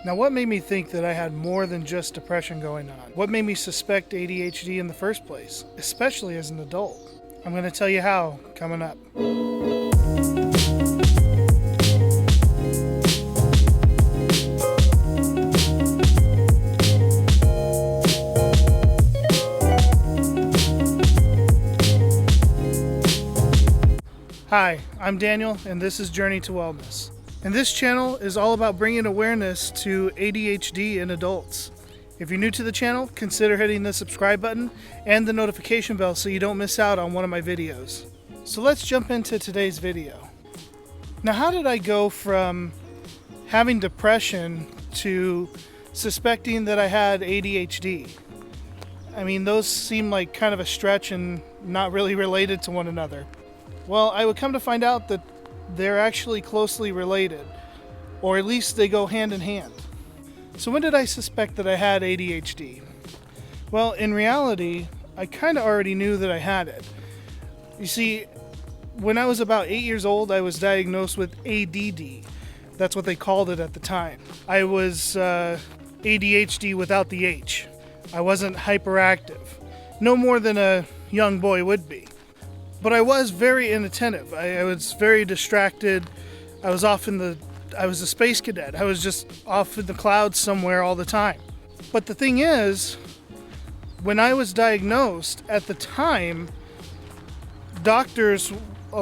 Now, what made me think that I had more than just depression going on? What made me suspect ADHD in the first place, especially as an adult? I'm going to tell you how coming up. Hi, I'm Daniel, and this is Journey to Wellness. And this channel is all about bringing awareness to ADHD in adults. If you're new to the channel, consider hitting the subscribe button and the notification bell so you don't miss out on one of my videos. So let's jump into today's video. Now, how did I go from having depression to suspecting that I had ADHD? I mean, those seem like kind of a stretch and not really related to one another. Well, I would come to find out that they're actually closely related, or at least they go hand in hand. So when did I suspect that I had ADHD? Well, in reality, I kind of already knew that I had it. You see, when I was about 8 years old, I was diagnosed with ADD. That's what they called it at the time. I was ADHD without the H. I wasn't hyperactive, no more than a young boy would be. But I was very inattentive. I was very distracted. I was a space cadet. I was just off in the clouds somewhere all the time. But the thing is, when I was diagnosed at the time,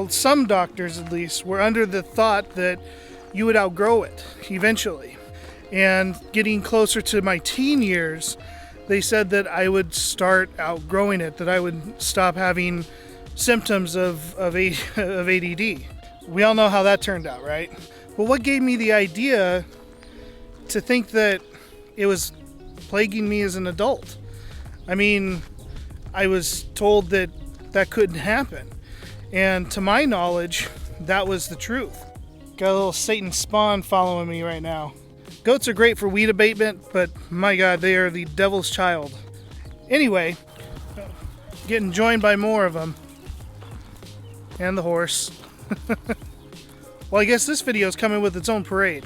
some doctors at least, were under the thought that you would outgrow it eventually. And getting closer to my teen years, they said that I would start outgrowing it, that I would stop having symptoms of ADD. We all know how that turned out, right? But what gave me the idea to think that it was plaguing me as an adult? I mean, I was told that that couldn't happen. And to my knowledge, that was the truth. Got a little Satan spawn following me right now. Goats are great for weed abatement, but my God, they are the devil's child. Anyway, getting joined by more of them. And the horse. Well, I guess this video is coming with its own parade.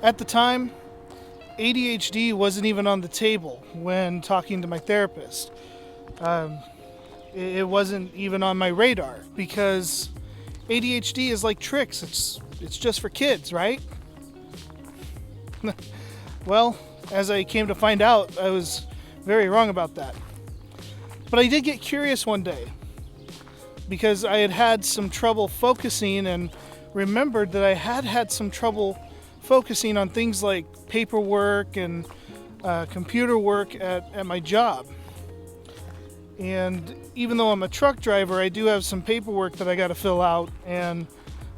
At the time, ADHD wasn't even on the table when talking to my therapist. It wasn't even on my radar because ADHD is like tricks. It's just for kids, right? Well, as I came to find out, I was very wrong about that. But I did get curious one day because I had some trouble focusing and remembered that I had some trouble focusing on things like paperwork and computer work at my job. And even though I'm a truck driver, I do have some paperwork that I got to fill out, and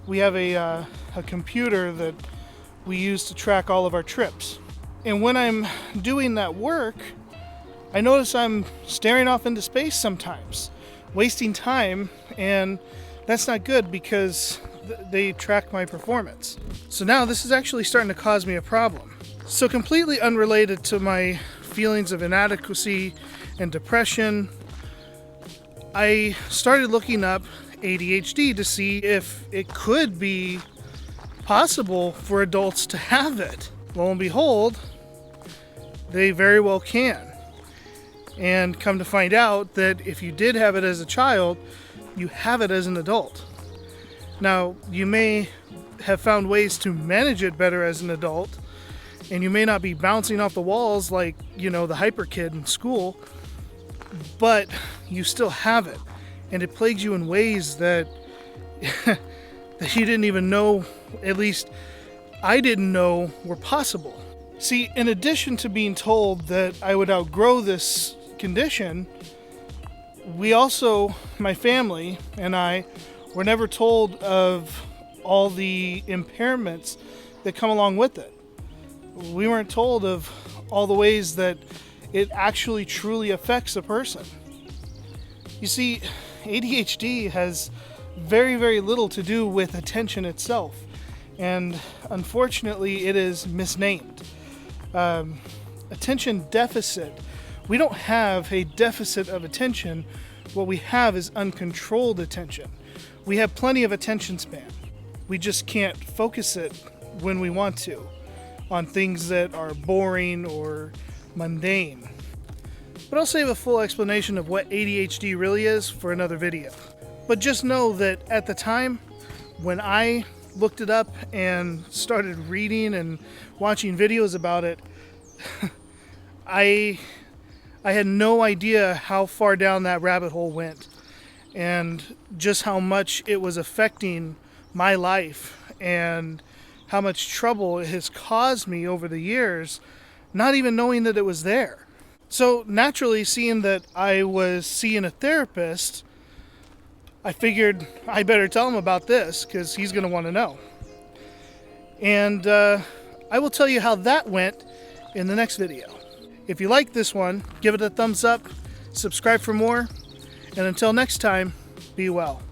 we have a computer that we use to track all of our trips. And when I'm doing that work, I notice I'm staring off into space sometimes, wasting time, and that's not good because they track my performance. So now this is actually starting to cause me a problem. So completely unrelated to my feelings of inadequacy and depression, I started looking up ADHD to see if it could be possible for adults to have it. Lo and behold, they very well can. And come to find out that if you did have it as a child, you have it as an adult. Now, you may have found ways to manage it better as an adult, and you may not be bouncing off the walls like, the hyper kid in school, but you still have it, and it plagues you in ways that that you didn't even know, at least I didn't know were possible. See, in addition to being told that I would outgrow this condition, we also, my family and I, were never told of all the impairments that come along with it. We weren't told of all the ways that it actually truly affects a person. You see, ADHD has very, very little to do with attention itself, and unfortunately it is misnamed. Attention deficit. We don't have a deficit of attention. What we have is uncontrolled attention. We have plenty of attention span. We just can't focus it when we want to on things that are boring or mundane. But I'll save a full explanation of what ADHD really is for another video. But just know that at the time when I looked it up and started reading and watching videos about it, I had no idea how far down that rabbit hole went and just how much it was affecting my life and how much trouble it has caused me over the years, not even knowing that it was there. So naturally, seeing that I was seeing a therapist, I figured I better tell him about this because he's going to want to know. And I will tell you how that went in the next video. If you like this one, give it a thumbs up, subscribe for more, and until next time, be well.